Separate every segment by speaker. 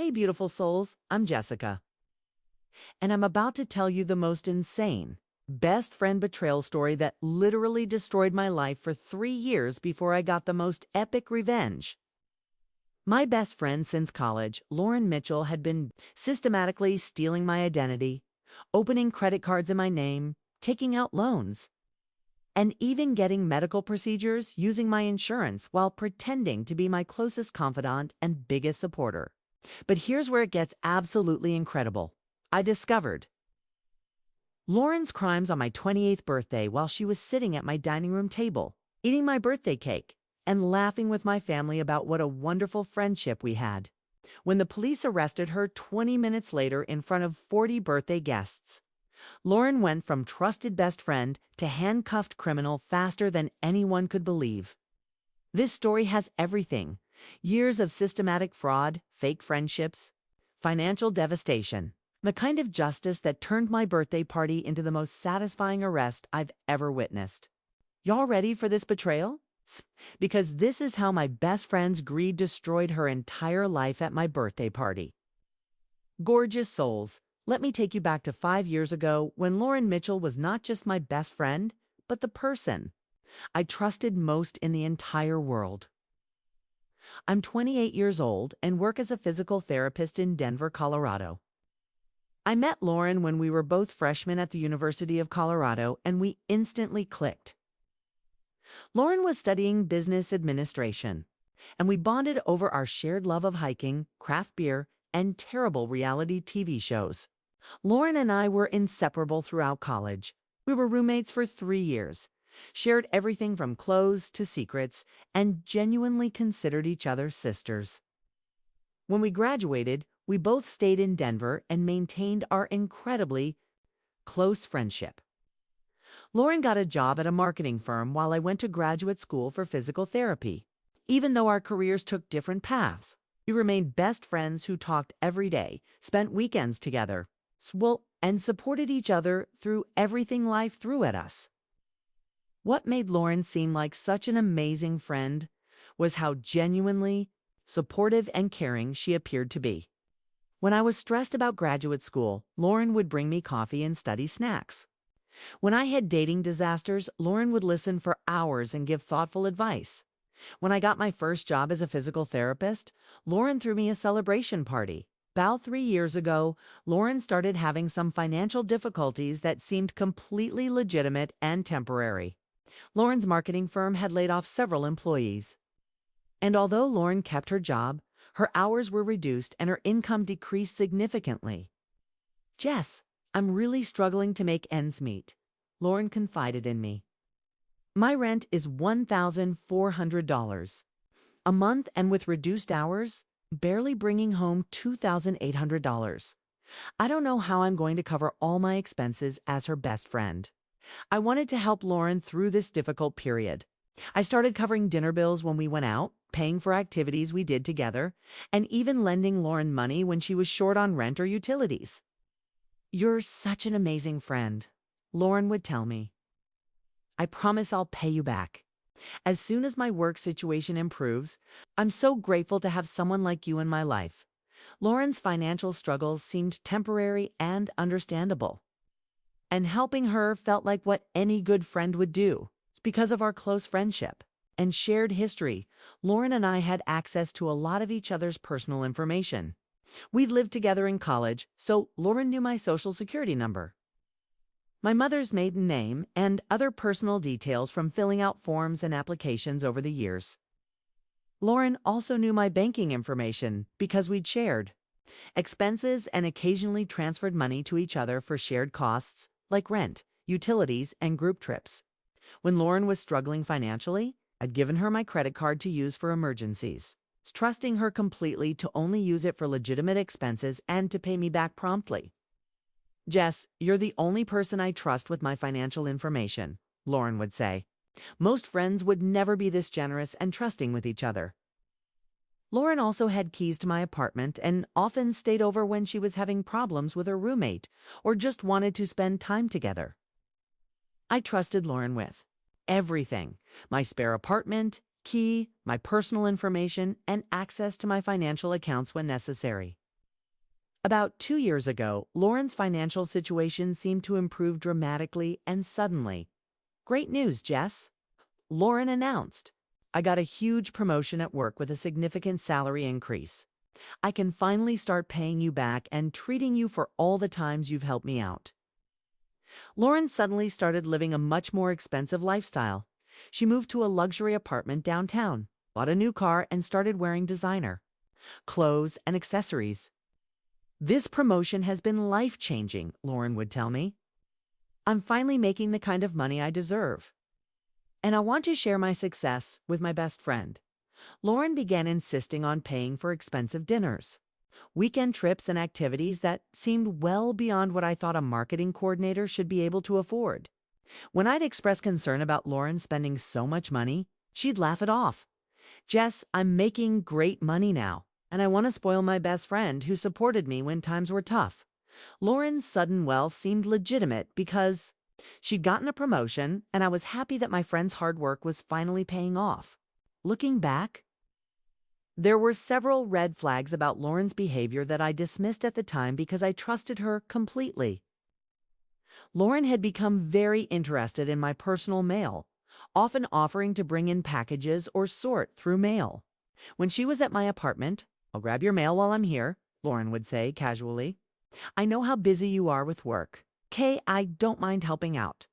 Speaker 1: Hey, beautiful souls, I'm Jessica, and I'm about to tell you the most insane, best friend betrayal story that literally destroyed my life for 3 years before I got the most epic revenge. My best friend since college, Lauren Mitchell, had been systematically stealing my identity, opening credit cards in my name, taking out loans, and even getting medical procedures using my insurance while pretending to be my closest confidant and biggest supporter. But here's where it gets absolutely incredible. I discovered Lauren's crimes on my 28th birthday while she was sitting at my dining room table, eating my birthday cake, and laughing with my family about what a wonderful friendship we had. When the police arrested her 20 minutes later in front of 40 birthday guests, Lauren went from trusted best friend to handcuffed criminal faster than anyone could believe. This story has everything: years of systematic fraud, fake friendships, financial devastation, the kind of justice that turned my birthday party into the most satisfying arrest I've ever witnessed. Y'all ready for this betrayal? Because this is how my best friend's greed destroyed her entire life at my birthday party. Gorgeous souls, let me take you back to 5 years ago when Lauren Mitchell was not just my best friend, but the person I trusted most in the entire world. I'm 28 years old and work as a physical therapist in Denver, Colorado. I met Lauren when we were both freshmen at the University of Colorado, and we instantly clicked. Lauren was studying business administration, and we bonded over our shared love of hiking, craft beer, and terrible reality TV shows. Lauren and I were inseparable throughout college. We were roommates for 3 years, shared everything from clothes to secrets, and genuinely considered each other sisters. When we graduated, we both stayed in Denver and maintained our incredibly close friendship. Lauren got a job at a marketing firm while I went to graduate school for physical therapy. Even though our careers took different paths, we remained best friends who talked every day, spent weekends together, and supported each other through everything life threw at us. What made Lauren seem like such an amazing friend was how genuinely supportive and caring she appeared to be. When I was stressed about graduate school, Lauren would bring me coffee and study snacks. When I had dating disasters, Lauren would listen for hours and give thoughtful advice. When I got my first job as a physical therapist, Lauren threw me a celebration party. About 3 years ago, Lauren started having some financial difficulties that seemed completely legitimate and temporary. Lauren's marketing firm had laid off several employees. And although Lauren kept her job, her hours were reduced and her income decreased significantly. "Jess, I'm really struggling to make ends meet," Lauren confided in me. "My rent is $1,400 a month, and with reduced hours, barely bringing home $2,800. I don't know how I'm going to cover all my expenses as her best friend." I wanted to help Lauren through this difficult period. I started covering dinner bills when we went out, paying for activities we did together, and even lending Lauren money when she was short on rent or utilities. "You're such an amazing friend," Lauren would tell me. "I promise I'll pay you back as soon as my work situation improves. I'm so grateful to have someone like you in my life." Lauren's financial struggles seemed temporary and understandable, and helping her felt like what any good friend would do. It's because of our close friendship and shared history, Lauren and I had access to a lot of each other's personal information. We'd lived together in college, so Lauren knew my social security number, my mother's maiden name, and other personal details from filling out forms and applications over the years. Lauren also knew my banking information because we'd shared expenses and occasionally transferred money to each other for shared costs like rent, utilities, and group trips. When Lauren was struggling financially, I'd given her my credit card to use for emergencies, trusting her completely to only use it for legitimate expenses and to pay me back promptly. "Jess, you're the only person I trust with my financial information," Lauren would say. "Most friends would never be this generous and trusting with each other." Lauren also had keys to my apartment and often stayed over when she was having problems with her roommate or just wanted to spend time together. I trusted Lauren with everything: my spare apartment, key, my personal information, and access to my financial accounts when necessary. About 2 years ago, Lauren's financial situation seemed to improve dramatically and suddenly. Great news, Jess, Lauren announced. I got a huge promotion at work with a significant salary increase. I can finally start paying you back and treating you for all the times you've helped me out. Lauren suddenly started living a much more expensive lifestyle. She moved to a luxury apartment downtown, bought a new car, and started wearing designer clothes and accessories. This promotion has been life-changing, Lauren would tell me. I'm finally making the kind of money I deserve. And I want to share my success with my best friend. Lauren began insisting on paying for expensive dinners, weekend trips, and activities that seemed well beyond what I thought a marketing coordinator should be able to afford. When I'd express concern about Lauren spending so much money, she'd laugh it off. Jess, I'm making great money now, and I want to spoil my best friend who supported me when times were tough. Lauren's sudden wealth seemed legitimate because she'd gotten a promotion, and I was happy that my friend's hard work was finally paying off. Looking back, there were several red flags about Lauren's behavior that I dismissed at the time because I trusted her completely. Lauren had become very interested in my personal mail, often offering to bring in packages or sort through mail. When she was at my apartment, "I'll grab your mail while I'm here," Lauren would say casually. "I know how busy you are with work. Kay, I don't mind helping out."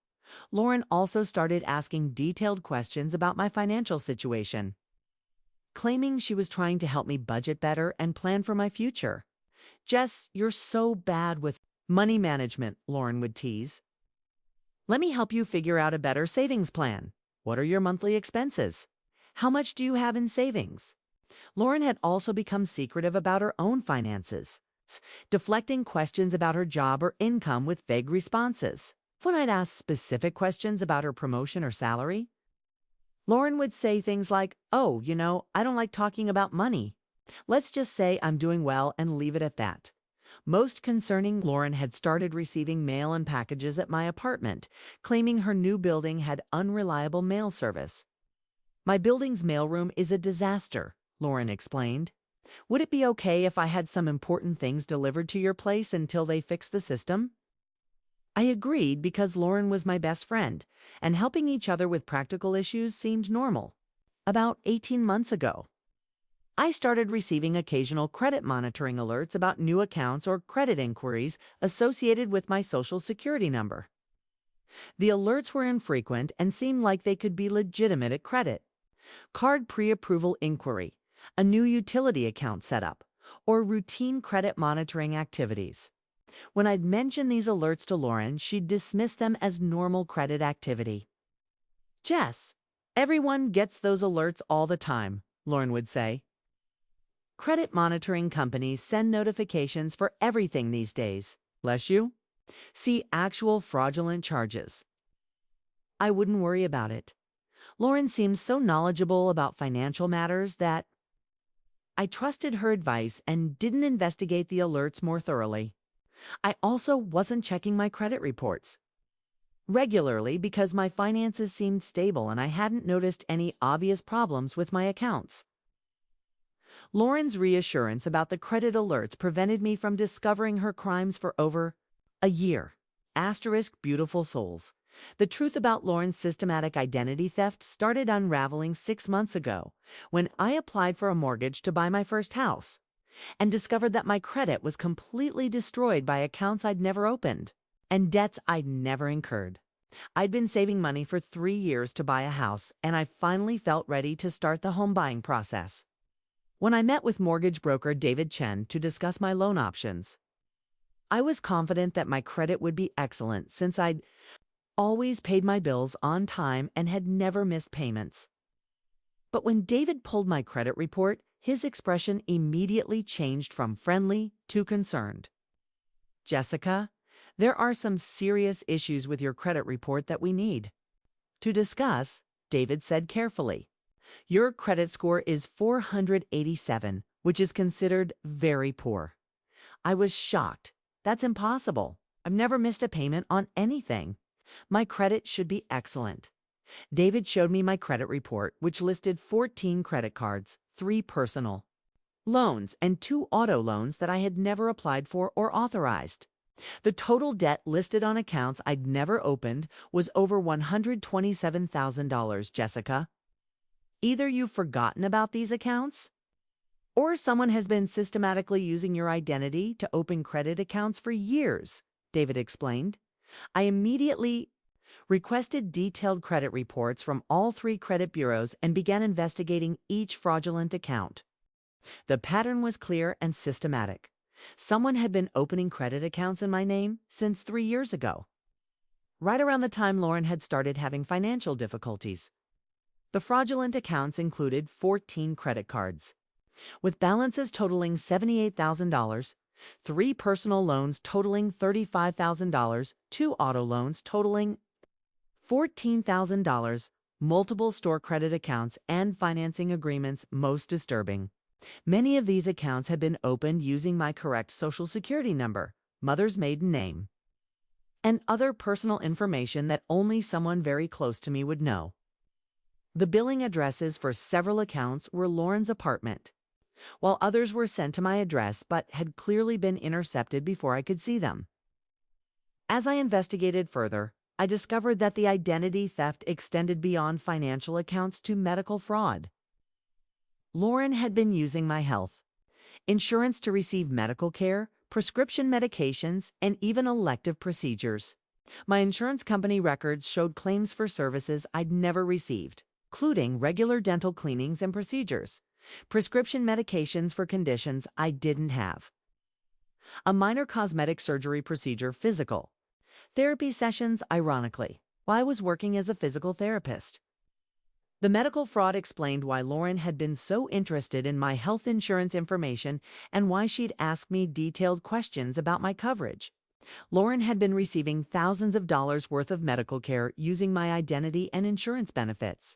Speaker 1: Lauren also started asking detailed questions about my financial situation, claiming she was trying to help me budget better and plan for my future. "Jess, you're so bad with money management," Lauren would tease. "Let me help you figure out a better savings plan. What are your monthly expenses? How much do you have in savings?" Lauren had also become secretive about her own finances, deflecting questions about her job or income with vague responses. When I'd ask specific questions about her promotion or salary, Lauren would say things like, "Oh, I don't like talking about money. Let's just say I'm doing well and leave it at that." Most concerning, Lauren had started receiving mail and packages at my apartment, claiming her new building had unreliable mail service. "My building's mailroom is a disaster," Lauren explained. "Would it be okay if I had some important things delivered to your place until they fix the system?" I agreed because Lauren was my best friend, and helping each other with practical issues seemed normal. About 18 months ago, I started receiving occasional credit monitoring alerts about new accounts or credit inquiries associated with my Social Security number. The alerts were infrequent and seemed like they could be legitimate at credit. Card pre-approval inquiry, a new utility account setup, or routine credit monitoring activities. When I'd mention these alerts to Lauren, she'd dismiss them as normal credit activity. "Jess, everyone gets those alerts all the time," Lauren would say. "Credit monitoring companies send notifications for everything these days. Bless you. See actual fraudulent charges." I wouldn't worry about it. Lauren seemed so knowledgeable about financial matters that I trusted her advice and didn't investigate the alerts more thoroughly. I also wasn't checking my credit reports regularly because my finances seemed stable and I hadn't noticed any obvious problems with my accounts. Lauren's reassurance about the credit alerts prevented me from discovering her crimes for over a year. Asterisk beautiful souls. The truth about Lauren's systematic identity theft started unraveling 6 months ago when I applied for a mortgage to buy my first house and discovered that my credit was completely destroyed by accounts I'd never opened and debts I'd never incurred. I'd been saving money for 3 years to buy a house, and I finally felt ready to start the home buying process. When I met with mortgage broker David Chen to discuss my loan options, I was confident that my credit would be excellent since I'd always paid my bills on time and had never missed payments. But when David pulled my credit report, his expression immediately changed from friendly to concerned. "Jessica, there are some serious issues with your credit report that we need to discuss," David said carefully. "Your credit score is 487, which is considered very poor." I was shocked. That's impossible. I've never missed a payment on anything. My credit should be excellent. David showed me my credit report, which listed 14 credit cards, 3 personal. loans and 2 auto loans that I had never applied for or authorized. The total debt listed on accounts I'd never opened was over $127,000, Jessica. Either you've forgotten about these accounts, or someone has been systematically using your identity to open credit accounts for years, David explained. I immediately requested detailed credit reports from all 3 credit bureaus and began investigating each fraudulent account. The pattern was clear and systematic. Someone had been opening credit accounts in my name since 3 years ago, right around the time Lauren had started having financial difficulties. The fraudulent accounts included 14 credit cards, with balances totaling $78,000, 3 personal loans totaling $35,000, 2 auto loans totaling $14,000, multiple store credit accounts, and financing agreements. Most disturbing, many of these accounts had been opened using my correct Social Security number, mother's maiden name, and other personal information that only someone very close to me would know. The billing addresses for several accounts were Lauren's apartment, while others were sent to my address but had clearly been intercepted before I could see them. As I investigated further, I discovered that the identity theft extended beyond financial accounts to medical fraud. Lauren had been using my health insurance to receive medical care, prescription medications, and even elective procedures. My insurance company records showed claims for services I'd never received, including regular dental cleanings and procedures, prescription medications for conditions I didn't have, a minor cosmetic surgery procedure, physical therapy sessions, ironically, while I was working as a physical therapist. The medical fraud explained why Lauren had been so interested in my health insurance information and why she'd asked me detailed questions about my coverage. Lauren had been receiving thousands of dollars worth of medical care using my identity and insurance benefits.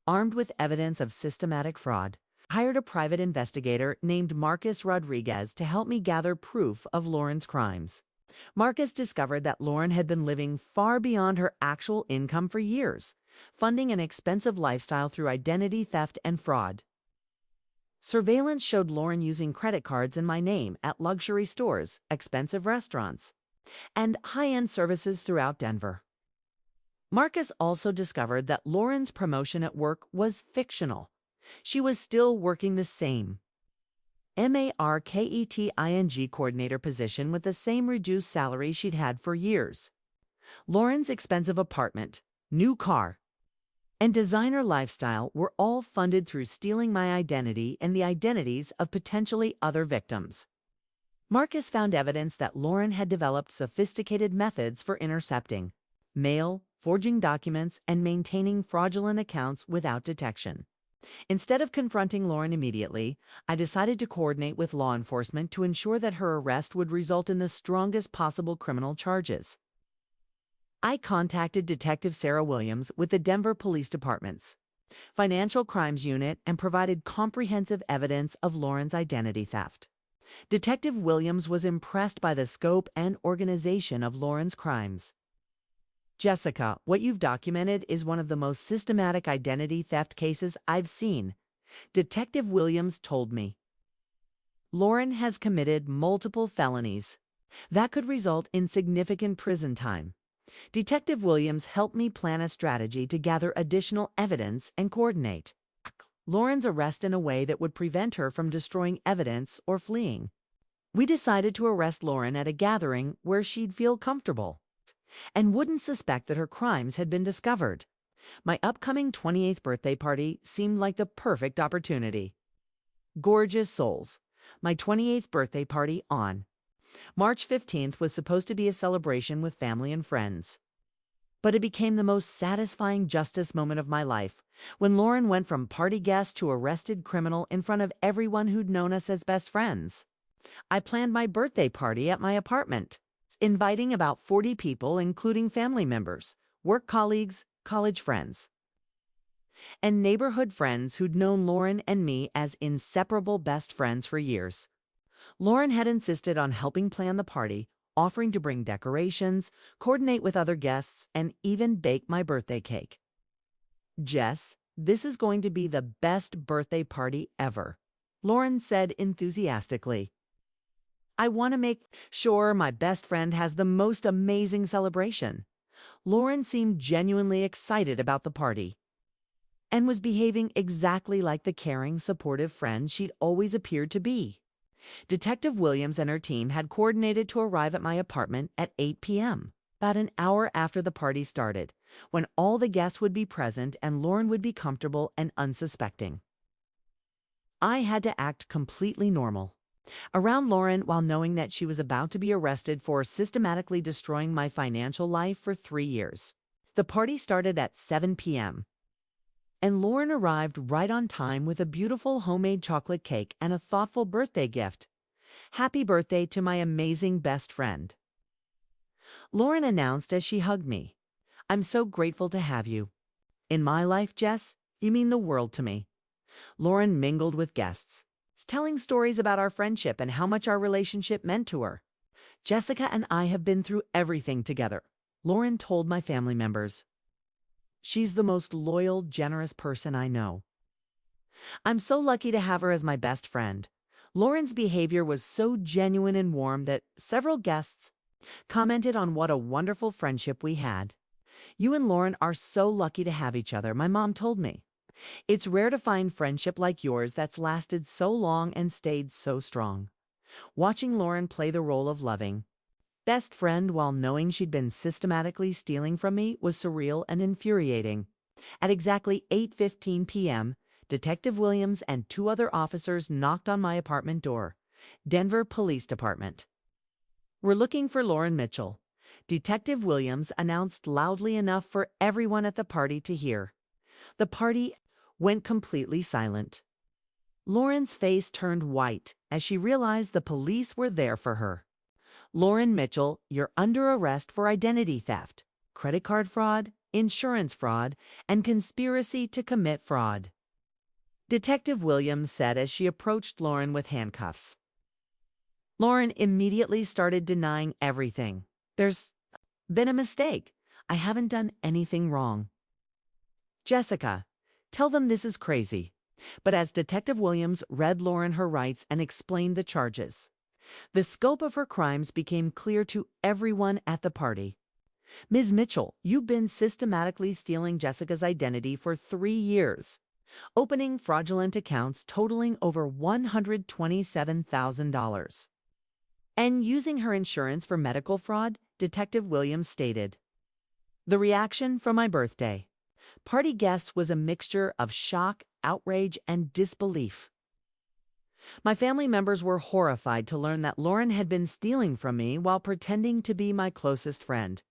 Speaker 1: Armed with evidence of systematic fraud, I hired a private investigator named Marcus Rodriguez to help me gather proof of Lauren's crimes. Marcus discovered that Lauren had been living far beyond her actual income for years, funding an expensive lifestyle through identity theft and fraud. Surveillance showed Lauren using credit cards in my name at luxury stores, expensive restaurants, and high-end services throughout Denver. Marcus also discovered that Lauren's promotion at work was fictional. She was still working the same marketing coordinator position with the same reduced salary she'd had for years. Lauren's expensive apartment, new car, and designer lifestyle were all funded through stealing my identity and the identities of potentially other victims. Marcus found evidence that Lauren had developed sophisticated methods for intercepting mail, forging documents, and maintaining fraudulent accounts without detection. Instead of confronting Lauren immediately, I decided to coordinate with law enforcement to ensure that her arrest would result in the strongest possible criminal charges. I contacted Detective Sarah Williams with the Denver Police Department's Financial Crimes Unit and provided comprehensive evidence of Lauren's identity theft. Detective Williams was impressed by the scope and organization of Lauren's crimes. Jessica, what you've documented is one of the most systematic identity theft cases I've seen, Detective Williams told me. Lauren has committed multiple felonies that could result in significant prison time. Detective Williams helped me plan a strategy to gather additional evidence and coordinate Lauren's arrest in a way that would prevent her from destroying evidence or fleeing. We decided to arrest Lauren at a gathering where she'd feel comfortable and wouldn't suspect that her crimes had been discovered. My upcoming 28th birthday party seemed like the perfect opportunity. Gorgeous souls. My 28th birthday party on March 15th was supposed to be a celebration with family and friends. But it became the most satisfying justice moment of my life when Lauren went from party guest to arrested criminal in front of everyone who'd known us as best friends. I planned my birthday party at my apartment, inviting about 40 people, including family members, work colleagues, college friends, and neighborhood friends who'd known Lauren and me as inseparable best friends for years. Lauren had insisted on helping plan the party, offering to bring decorations, coordinate with other guests, and even bake my birthday cake. Jess, this is going to be the best birthday party ever. Lauren said enthusiastically. I want to make sure my best friend has the most amazing celebration. Lauren seemed genuinely excited about the party and was behaving exactly like the caring, supportive friend she'd always appeared to be. Detective Williams and her team had coordinated to arrive at my apartment at 8 p.m., about an hour after the party started, when all the guests would be present and Lauren would be comfortable and unsuspecting. I had to act completely normal around Lauren while knowing that she was about to be arrested for systematically destroying my financial life for 3 years. The party started at 7 p.m., and Lauren arrived right on time with a beautiful homemade chocolate cake and a thoughtful birthday gift. Happy birthday to my amazing best friend, Lauren announced as she hugged me. I'm so grateful to have you in my life, Jess. You mean the world to me. Lauren mingled with guests, telling stories about our friendship and how much our relationship meant to her. Jessica and I have been through everything together, Lauren told my family members. She's the most loyal, generous person I know. I'm so lucky to have her as my best friend. Lauren's behavior was so genuine and warm that several guests commented on what a wonderful friendship we had. You and Lauren are so lucky to have each other, my mom told me. It's rare to find friendship like yours that's lasted so long and stayed so strong. Watching Lauren play the role of loving best friend while knowing she'd been systematically stealing from me was surreal and infuriating. At exactly 8:15 p.m., Detective Williams and two other officers knocked on my apartment door. Denver Police Department. We're looking for Lauren Mitchell, Detective Williams announced loudly enough for everyone at the party to hear. The party went completely silent. Lauren's face turned white as she realized the police were there for her. Lauren Mitchell, you're under arrest for identity theft, credit card fraud, insurance fraud, and conspiracy to commit fraud, Detective Williams said as she approached Lauren with handcuffs. Lauren immediately started denying everything. There's been a mistake. I haven't done anything wrong. Jessica, tell them this is crazy. But as Detective Williams read Lauren her rights and explained the charges, the scope of her crimes became clear to everyone at the party. Ms. Mitchell, you've been systematically stealing Jessica's identity for 3 years, opening fraudulent accounts totaling over $127,000, and using her insurance for medical fraud, Detective Williams stated. The reaction from my birthday party guests was a mixture of shock, outrage, and disbelief. My family members were horrified to learn that Lauren had been stealing from me while pretending to be my closest friend.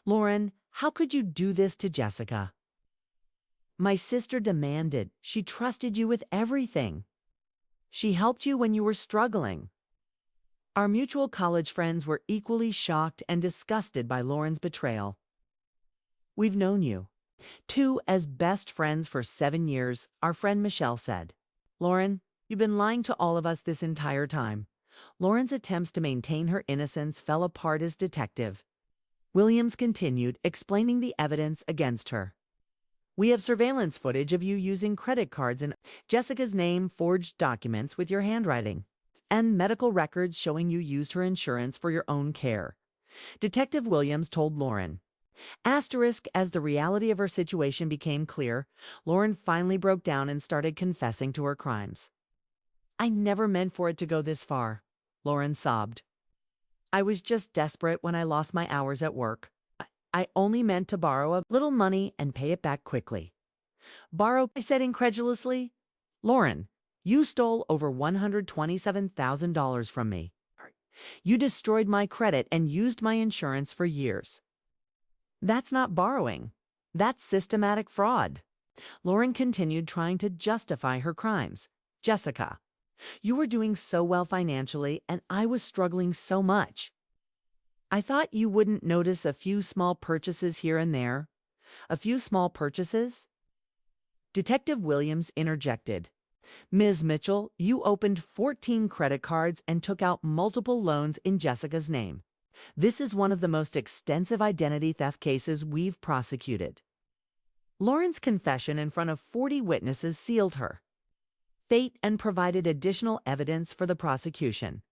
Speaker 1: Lauren, how could you do this to Jessica? My sister demanded. She trusted you with everything. She helped you when you were struggling. Our mutual college friends were equally shocked and disgusted by Lauren's betrayal. We've known you two as best friends for 7 years, our friend Michelle said. Lauren, you've been lying to all of us this entire time. Lauren's attempts to maintain her innocence fell apart as Detective Williams continued, explaining the evidence against her. We have surveillance footage of you using credit cards in Jessica's name, forged documents with your handwriting, and medical records showing you used her insurance for your own care, Detective Williams told Lauren. Asterisk, as the reality of her situation became clear, Lauren finally broke down and started confessing to her crimes. I never meant for it to go this far, Lauren sobbed. I was just desperate when I lost my hours at work. I only meant to borrow a little money and pay it back quickly. Borrow, I said incredulously. Lauren, you stole over $127,000 from me. You destroyed my credit and used my insurance for years. That's not borrowing. That's systematic fraud. Lauren continued, trying to justify her crimes. Jessica, you were doing so well financially, and I was struggling so much. I thought you wouldn't notice a few small purchases here and there. A few small purchases? Detective Williams interjected. Ms. Mitchell, you opened 14 credit cards and took out multiple loans in Jessica's name. This is one of the most extensive identity theft cases we've prosecuted. Lauren's confession in front of 40 witnesses sealed her. fate and provided additional evidence for the prosecution.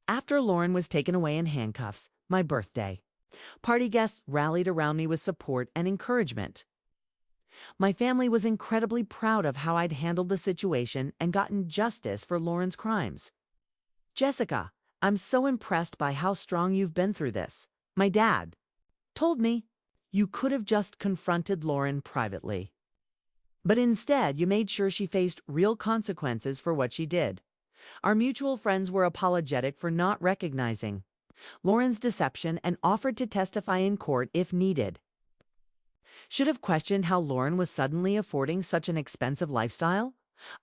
Speaker 1: After Lauren was taken away in handcuffs, my birthday, party guests rallied around me with support and encouragement. My family was incredibly proud of how I'd handled the situation and gotten justice for Lauren's crimes. "Jessica, I'm so impressed by how strong you've been through this," my dad told me. "You could have just confronted Lauren privately. But instead, you made sure she faced real consequences for what she did." Our mutual friends were apologetic for not recognizing Lauren's deception and offered to testify in court if needed. Should have questioned how Lauren was suddenly affording such an expensive lifestyle.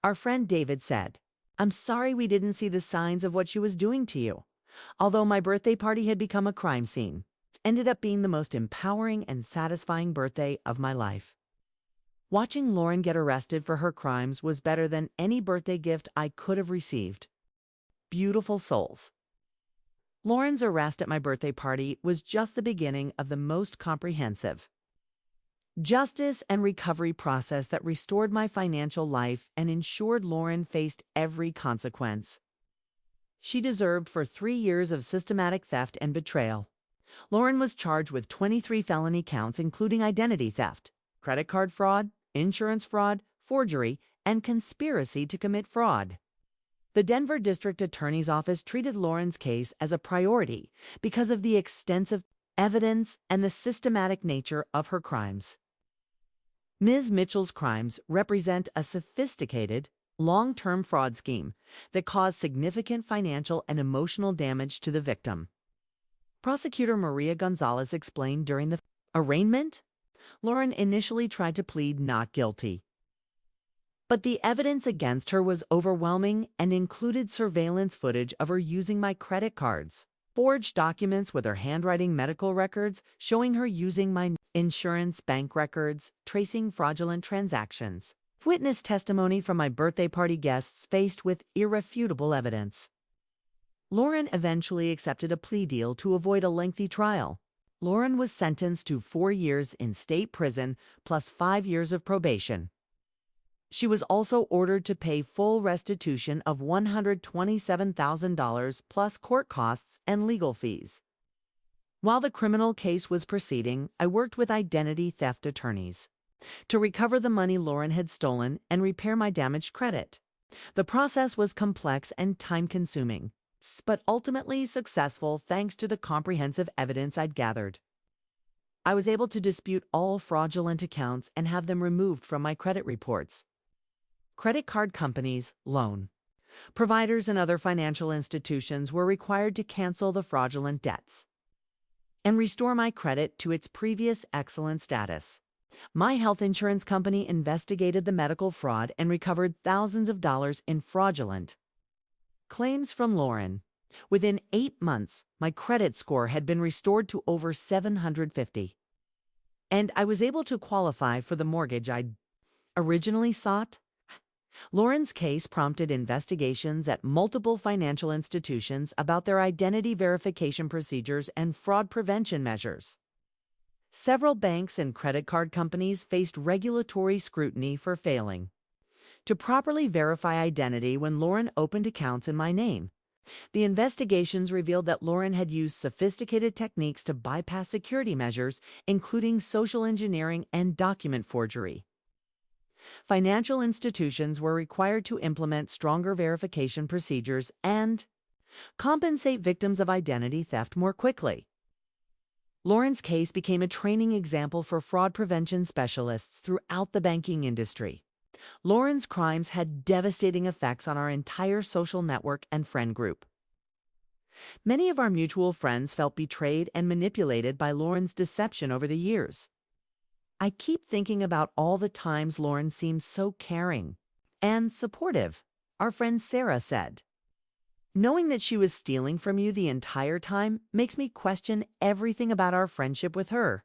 Speaker 1: Our friend David said, "I'm sorry we didn't see the signs of what she was doing to you." Although my birthday party had become a crime scene, it ended up being the most empowering and satisfying birthday of my life. Watching Lauren get arrested for her crimes was better than any birthday gift I could have received. Beautiful souls. Lauren's arrest at my birthday party was just the beginning of the most comprehensive justice and recovery process that restored my financial life and ensured Lauren faced every consequence she deserved for 3 years of systematic theft and betrayal. Lauren was charged with 23 felony counts, including identity theft, credit card fraud, insurance fraud, forgery, and conspiracy to commit fraud. The Denver District Attorney's Office treated Lauren's case as a priority because of the extensive evidence and the systematic nature of her crimes. Ms. Mitchell's crimes represent a sophisticated, long-term fraud scheme that caused significant financial and emotional damage to the victim. Prosecutor Maria Gonzalez explained during the arraignment, Lauren initially tried to plead not guilty. But the evidence against her was overwhelming and included surveillance footage of her using my credit cards, forged documents with her handwriting medical records showing her using my insurance bank records, tracing fraudulent transactions, witness testimony from my birthday party guests faced with irrefutable evidence. Lauren eventually accepted a plea deal to avoid a lengthy trial. Lauren was sentenced to 4 years in state prison plus 5 years of probation. She was also ordered to pay full restitution of $127,000 plus court costs and legal fees. While the criminal case was proceeding, I worked with identity theft attorneys to recover the money Lauren had stolen and repair my damaged credit. The process was complex and time-consuming, but ultimately successful thanks to the comprehensive evidence I'd gathered. I was able to dispute all fraudulent accounts and have them removed from my credit reports. Credit card companies, loan providers, and other financial institutions were required to cancel the fraudulent debts and restore my credit to its previous excellent status. My health insurance company investigated the medical fraud and recovered thousands of dollars in fraudulent claims from Lauren. Within 8 months, my credit score had been restored to over 750, and I was able to qualify for the mortgage I'd originally sought. Lauren's case prompted investigations at multiple financial institutions about their identity verification procedures and fraud prevention measures. Several banks and credit card companies faced regulatory scrutiny for failing to properly verify identity when Lauren opened accounts in my name. The investigations revealed that Lauren had used sophisticated techniques to bypass security measures, including social engineering and document forgery. Financial institutions were required to implement stronger verification procedures and compensate victims of identity theft more quickly. Lauren's case became a training example for fraud prevention specialists throughout the banking industry. Lauren's crimes had devastating effects on our entire social network and friend group. Many of our mutual friends felt betrayed and manipulated by Lauren's deception over the years. I keep thinking about all the times Lauren seemed so caring and supportive, our friend Sarah said. Knowing that she was stealing from you the entire time makes me question everything about our friendship with her.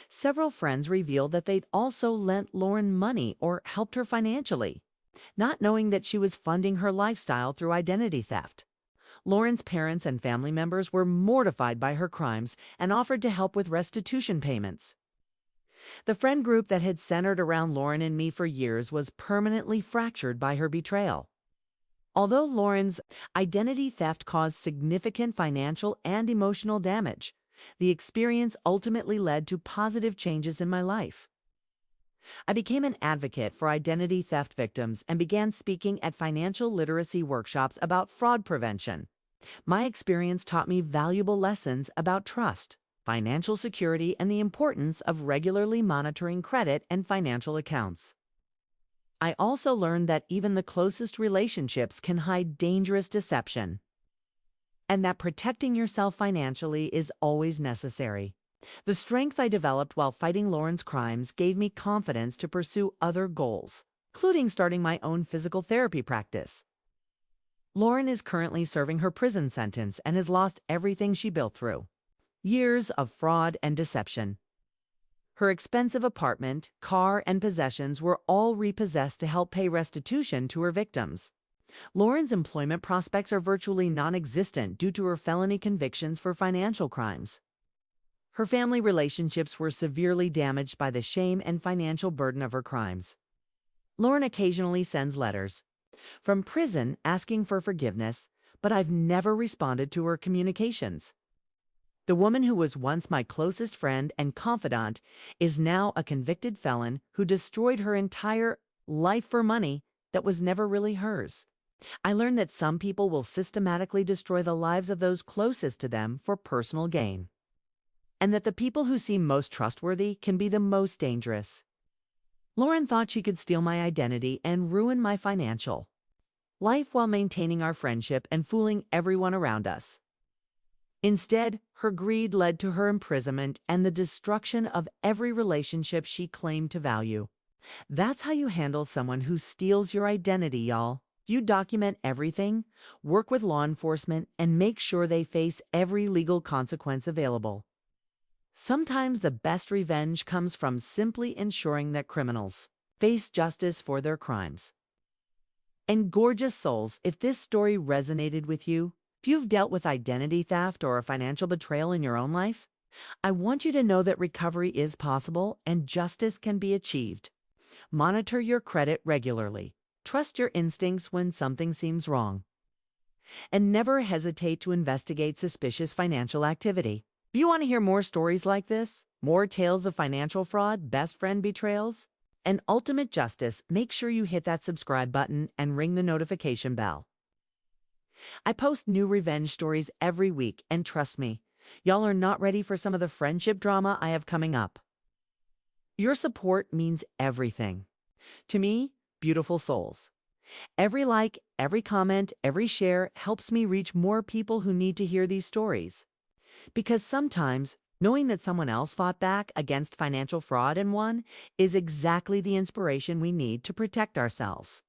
Speaker 1: Several friends revealed that they'd also lent Lauren money or helped her financially, not knowing that she was funding her lifestyle through identity theft. Lauren's parents and family members were mortified by her crimes and offered to help with restitution payments. The friend group that had centered around Lauren and me for years was permanently fractured by her betrayal. Although Lauren's identity theft caused significant financial and emotional damage, the experience ultimately led to positive changes in my life. I became an advocate for identity theft victims and began speaking at financial literacy workshops about fraud prevention. My experience taught me valuable lessons about trust, financial security, and the importance of regularly monitoring credit and financial accounts. I also learned that even the closest relationships can hide dangerous deception, and that protecting yourself financially is always necessary. The strength I developed while fighting Lauren's crimes gave me confidence to pursue other goals, including starting my own physical therapy practice. Lauren is currently serving her prison sentence and has lost everything she built through years of fraud and deception. Her expensive apartment, car, and possessions were all repossessed to help pay restitution to her victims. Lauren's employment prospects are virtually non-existent due to her felony convictions for financial crimes. Her family relationships were severely damaged by the shame and financial burden of her crimes. Lauren occasionally sends letters from prison asking for forgiveness, but I've never responded to her communications. The woman who was once my closest friend and confidant is now a convicted felon who destroyed her entire life for money that was never really hers. I learned that some people will systematically destroy the lives of those closest to them for personal gain, and that the people who seem most trustworthy can be the most dangerous. Lauren thought she could steal my identity and ruin my financial life while maintaining our friendship and fooling everyone around us. Instead, her greed led to her imprisonment and the destruction of every relationship she claimed to value. That's how you handle someone who steals your identity, y'all. You document everything, work with law enforcement, and make sure they face every legal consequence available. Sometimes the best revenge comes from simply ensuring that criminals face justice for their crimes. And gorgeous souls, if this story resonated with you, if you've dealt with identity theft or financial betrayal in your own life, I want you to know that recovery is possible and justice can be achieved. Monitor your credit regularly. Trust your instincts when something seems wrong. And never hesitate to investigate suspicious financial activity. If you want to hear more stories like this, more tales of financial fraud, best friend betrayals, and ultimate justice, make sure you hit that subscribe button and ring the notification bell. I post new revenge stories every week, and trust me, y'all are not ready for some of the friendship drama I have coming up. Your support means everything to me, beautiful souls. Every like, every comment, every share helps me reach more people who need to hear these stories. Because sometimes, knowing that someone else fought back against financial fraud and won is exactly the inspiration we need to protect ourselves.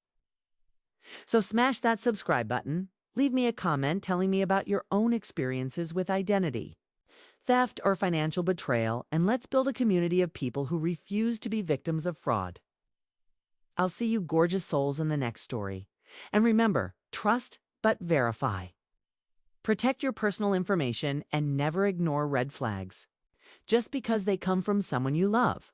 Speaker 1: So smash that subscribe button. Leave me a comment telling me about your own experiences with identity theft or financial betrayal, and let's build a community of people who refuse to be victims of fraud. I'll see you gorgeous souls in the next story. And remember, trust but verify. Protect your personal information and never ignore red flags just because they come from someone you love.